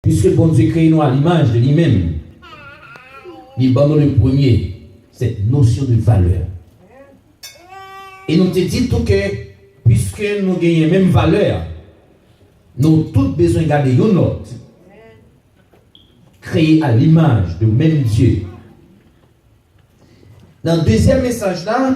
puisque bon Dieu crée nous à l'image de lui-même, il donne le premier, cette notion de valeur. Et nous te dit tout que, puisque nous gagnons la même valeur, nous avons tous besoin de garder une autre, créée à l'image de même Dieu. Dans le deuxième message là,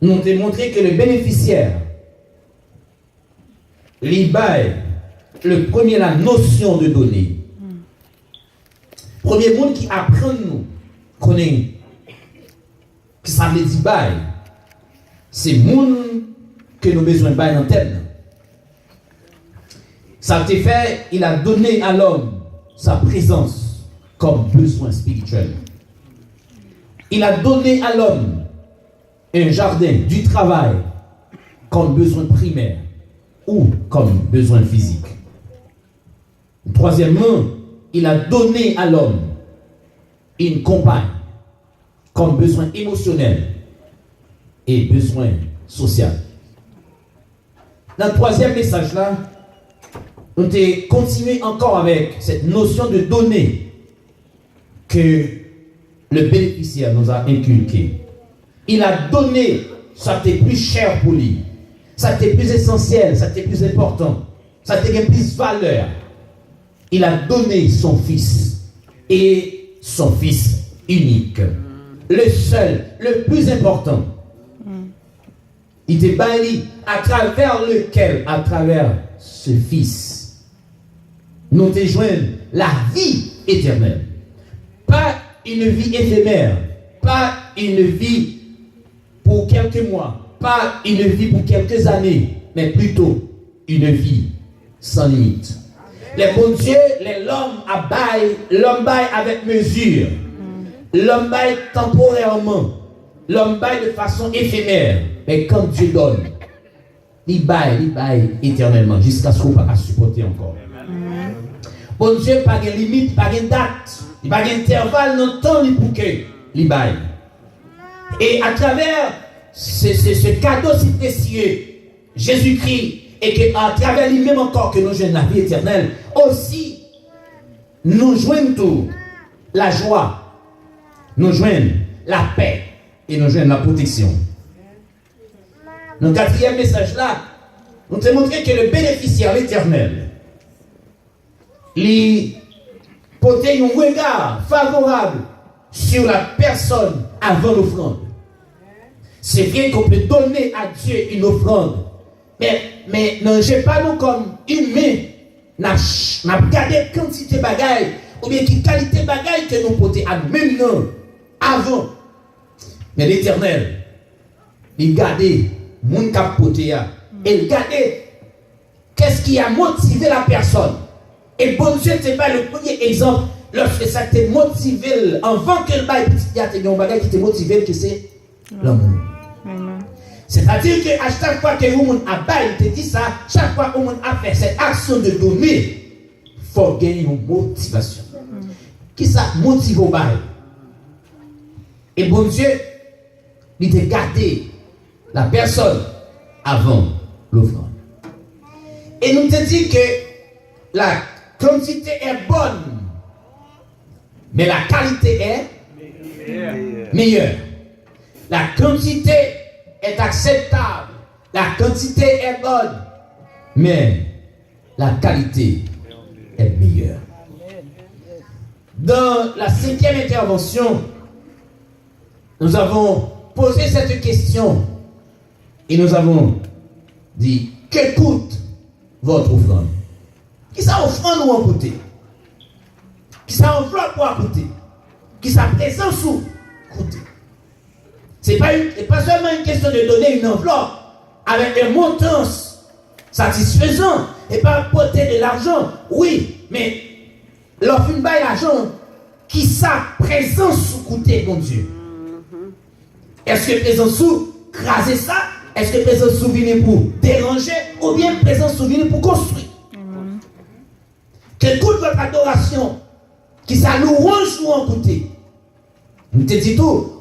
nous avons montré que le bénéficiaire, le premier, la notion de donner. Premier monde qui apprend nous, connaît, qui ça veut dire bail, c'est le monde que nous avons besoin de bail dans la tête. Ça te fait, il a donné à l'homme sa présence comme besoin spirituel. Il a donné à l'homme un jardin, du travail, comme besoin primaire ou comme besoin physique. Troisièmement, il a donné à l'homme une compagne comme besoin émotionnel et besoin social. Dans le troisième message là, on a continué encore avec cette notion de donner que le bénéficiaire nous a inculqué. Il a donné, ça t'est plus cher pour lui, ça t'est plus essentiel, ça t'est plus important, ça t'est plus valeur. Il a donné son fils, et son fils unique, le seul, le plus important. Il te bénit à travers lequel, à travers ce fils, nous te joignons la vie éternelle. Pas une vie éphémère, pas une vie pour quelques mois, pas une vie pour quelques années, mais plutôt une vie sans limite. Les bons dieux, l'homme baille avec mesure, l'homme baille temporairement, l'homme baille de façon éphémère, mais quand Dieu donne, il baille éternellement jusqu'à ce qu'on ne peut pas supporter encore. Bon Dieu, pas de limite, pas de date, pas d'intervalle dans le temps pour que il baille. Et à travers ce cadeau si précieux, Jésus-Christ, et qu'à travers lui-même encore que nous joignons la vie éternelle, aussi nous joignons tout, la joie, nous joignons la paix et nous joignons la protection. Dans le quatrième message là, nous te montré que le bénéficiaire, l'éternel, lui portait un regard favorable sur la personne avant l'offrande. C'est vrai qu'on peut donner à Dieu une offrande, mais non, je pas nous comme humain, n'a regardé quantité de bagaille, ou bien qui qualité de bagaille que nous portons à même non, avant. Mais l'éternel, il gardait mon capoté, et il gardait qu'est-ce qui a motivé la personne. Et bon Dieu, c'est pas le premier exemple, lorsque ça t'a motivé, avant que le bail, il y a un bagage qui t'a motivé, que c'est l'amour. C'est-à-dire qu'à chaque fois que vous a bail, il te dit ça, chaque fois que vous a fait cette action de donner, il faut gagner une motivation. Qui ça motive au bail? Et bon Dieu, il t'a gardé la personne avant l'offrande. Et nous te dit que la quantité est bonne, mais la qualité est meilleure. La quantité est acceptable, la quantité est bonne, mais la qualité est meilleure. Dans la 5e intervention, nous avons posé cette question et nous avons dit, que coûte votre offrande? Qui ça offrande ou en coûter? Qui ça enveloppe pour en coûter? Qui ça présence ou coûter? C'est pas seulement une question de donner une enveloppe avec un montant satisfaisant et pas porter de l'argent. Oui, mais l'offre une baille l'argent, qui ça présence sous coûter, mon Dieu? Est-ce que présence sous craser ça? Est-ce que présence sous venir pour déranger ou bien présence sous venir pour construire? Que toute votre adoration, qui ça louange ou en coûter? Nous te dit tout.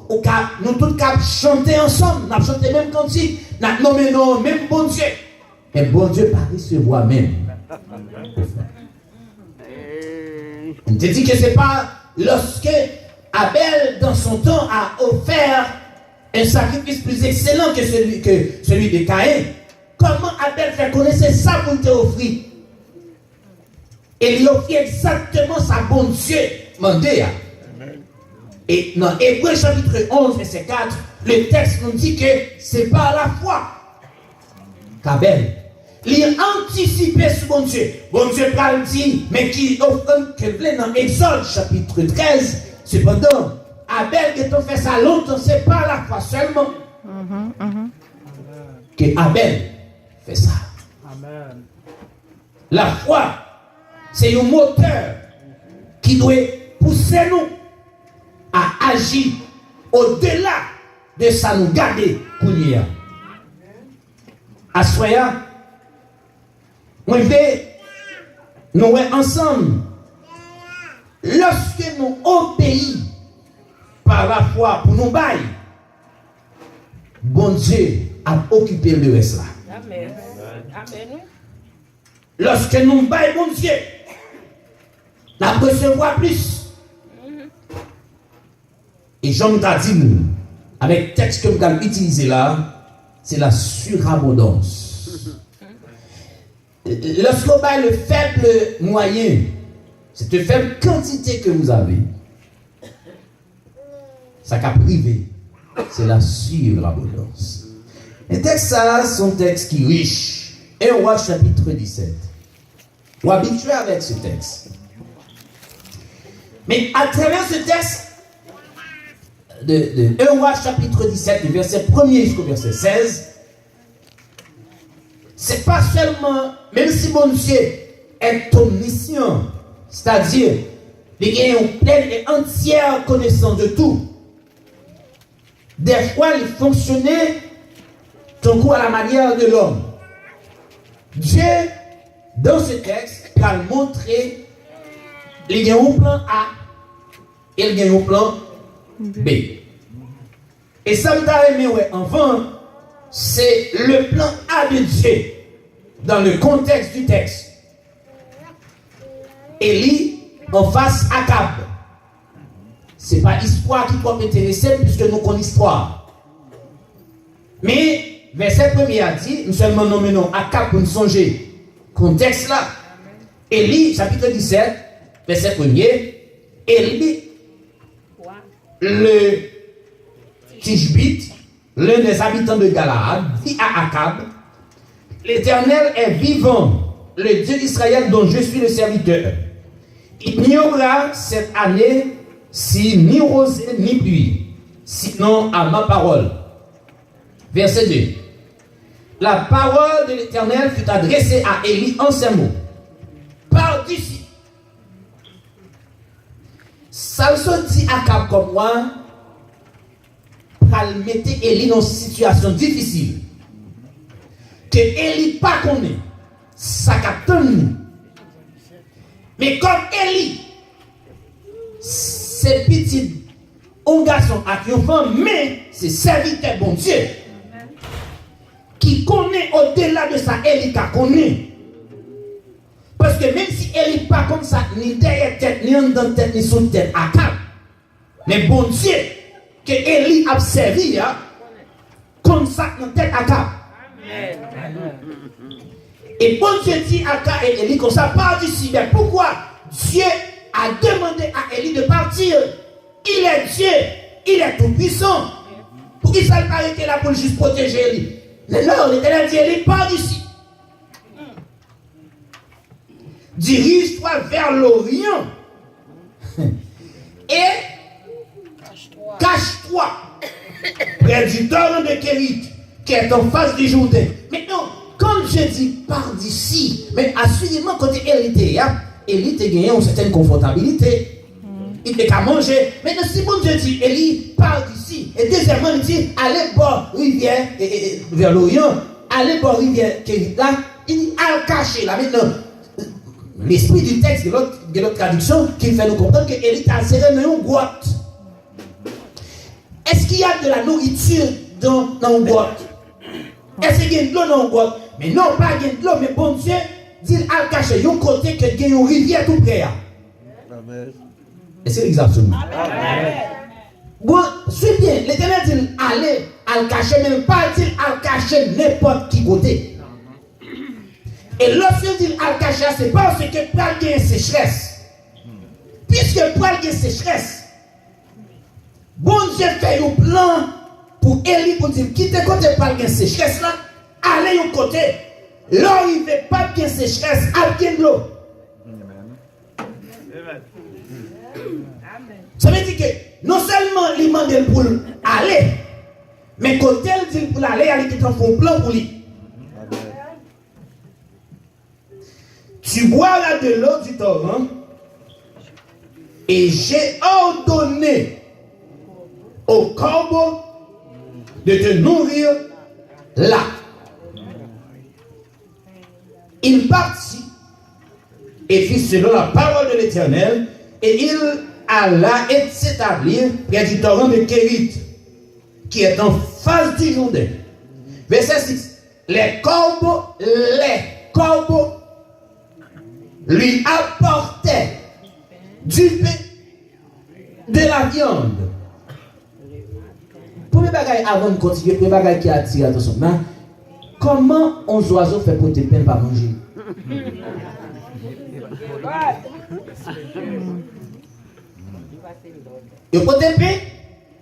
Nous tous cap chanter ensemble, nous chanter même cantique, nous nommer non même bon Dieu. Mais bon Dieu pas recevoir même. On te dit que ce n'est pas lorsque Abel, dans son temps, a offert un sacrifice plus excellent que celui de Caïn. Comment Abel fait connaître ça pour te offrir? Et il offre exactement sa bon Dieu mandé. Et dans Hébreux chapitre 11, verset 4, le texte nous dit que c'est par la foi qu'Abel, il a anticipé sur bon Dieu. Bon Dieu parle dit, mais qui offre que voulait dans Exode chapitre 13, cependant, Abel qui a fait ça longtemps, c'est par la foi seulement que Abel fait ça. Amen. La foi, c'est un moteur qui doit pousser nous à agir au-delà de ça nous garder pour nous. À soya, on veut nous ensemble. Lorsque nous obéissons par la foi pour nous bailler, bon Dieu a occupé le reste là. Amen. Amen. Lorsque nous baillons bon Dieu, nous recevons plus. Et Jean t'a dit, avec le texte que nous allons utiliser là, c'est la surabondance. Lorsqu'on bat le faible moyen, cette faible quantité que vous avez, ça qu'a privé, c'est la surabondance. Les textes ça, sont textes qui riches. 1 Roi chapitre 17. On est habitué avec ce texte. Mais à travers ce texte, de 1 Roi chapitre 17, du verset 1er jusqu'au verset 16, c'est pas seulement, même si mon Dieu est omniscient, c'est-à-dire, il a une pleine et entière connaissance de tout. Des fois, il fonctionnait ton coup à la manière de l'homme. Dieu, dans ce texte, va montrer il y a un plan A et il y a un plan B. Et ça me aimé, ouais, enfin, c'est le plan A de Dieu dans le contexte du texte. Élie en face Akab. Ce n'est pas l'histoire qui peut m'intéresser puisque nous connaissons l'histoire. Mais, verset 1er a dit, nous seulement nommons Akab pour nous songer. Contexte là. Élie, chapitre 17, verset 1er, Élie, le Tishbite, l'un des habitants de Galaad, dit à Akab, l'Éternel est vivant, le Dieu d'Israël dont je suis le serviteur. Il n'y aura cette année si ni rosée ni pluie, sinon à ma parole. Verset 2. La parole de l'Éternel fut adressée à Élie en ces mots. Pars d'ici. Ça se dit à Akab comme moi, pour mettre Élie dans une situation difficile. Que Élie pas connaît, ça capte. Mais comme Élie, c'est petit, un garçon à qui on fait, mais c'est serviteur bon Dieu. Qui connaît au-delà de ça, Élie qui connaît. Parce que même si Élie pas comme ça, ni derrière tête, ni en dedans tête, ni sous tête, à cap. Mais bon Dieu, que Élie a servi, comme ça, dans tête à cap. Et bon Dieu dit à Cap et Élie comme ça, part d'ici. Mais pourquoi Dieu a demandé à Élie de partir? Il est Dieu, il est tout puissant. Pour qu'il ne s'est pas arrêté là pour juste protéger Élie. Non, l'Éternel dit Élie, part d'ici. Dirige-toi vers l'Orient et cache-toi près du torrent de Kérit qui est en face du Jourdain. Maintenant, quand je dis pars d'ici, mais assurément quand Élie était gagné une certaine confortabilité. Il n'est qu'à manger. Maintenant, si bon Dieu dit Élie, pars d'ici. Et deuxièmement, il dit allez bord rivière vers l'Orient, allez bord rivière Kérit là, il dit à cacher là. Maintenant, l'esprit du texte de l'autre traduction qui fait nous comprendre que Élie a serré dans une grotte. Est-ce qu'il y a de la nourriture dans une grotte? Est-ce qu'il y a de l'eau dans une grotte? Mais non, pas de l'eau, mais bon Dieu dit à cacher un côté que il y a une rivière tout près. Et c'est exactement. Bon, c'est bien. L'Éternel dit allez, à le cacher, même pas dit à le cacher n'importe qui côté. Et lorsqu'il dit à le cacher, c'est parce que pour aller une sécheresse. Puisque pour aller une sécheresse, bon Dieu fait un plan pour Élie pour dire quittez côté pour aller une sécheresse là, allez un côté. Là, il ne veut pas bien sécheresse, à bien de l'eau. Ça veut dire que non seulement il demande pour aller, mais quand elle dit pour aller, il fait un plan pour lui. Tu boiras de l'eau du torrent et j'ai ordonné au corbeau de te nourrir là. Il partit et fit selon la parole de l'Éternel et il alla et s'établir près du torrent de Kérit qui est en face du Jourdain. Verset 6. Les corbeaux lui apportaient du pain, de la viande. Premier bagage avant de continuer, premier bagage qui attire attention. Comment un oiseau fait pour te pain pas manger? Il faut te pain,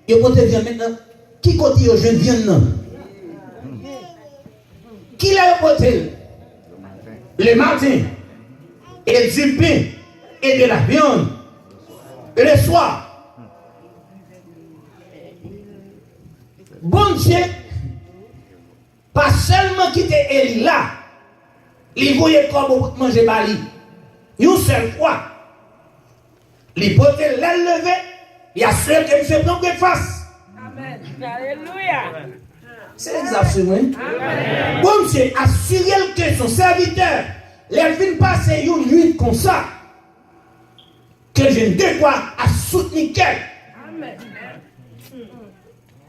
il faut te viande maintenant. Qui côté je viens non? Qui l'a apporté? Le matin. Et du pain et de la viande le soir. Bon Dieu, pas seulement quitter Élie là, il voyait comme manger Bali. Une seule fois, il peut l'élever, il y a ceux qui me font face. Amen. Alléluia. C'est exactement. Bon Dieu, assurez que son serviteur. Les vignes passent une nuit comme ça. Que je ne devoir à soutenir qu'elle.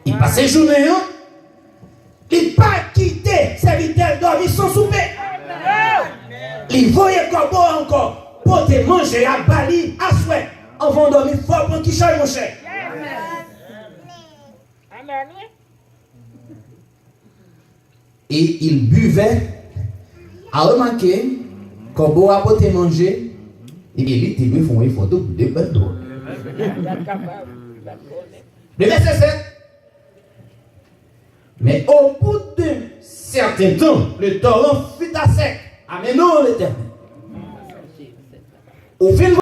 Il passe une journée, hein? Il n'a pas quitté serviteur dormir sans souper. Il voyait corbeau encore pour te manger à Bali, à souhait. Avant de dormir fort pour qu'il change mon cher. Et il buvait. À remarquer. Quand vous apportez manger, il était lui font une photo pour des bêtes d'eau. Le verset 7. Mais au bout d'un certain temps, le torrent fut à sec. Amen, non, l'Éternel. Au fil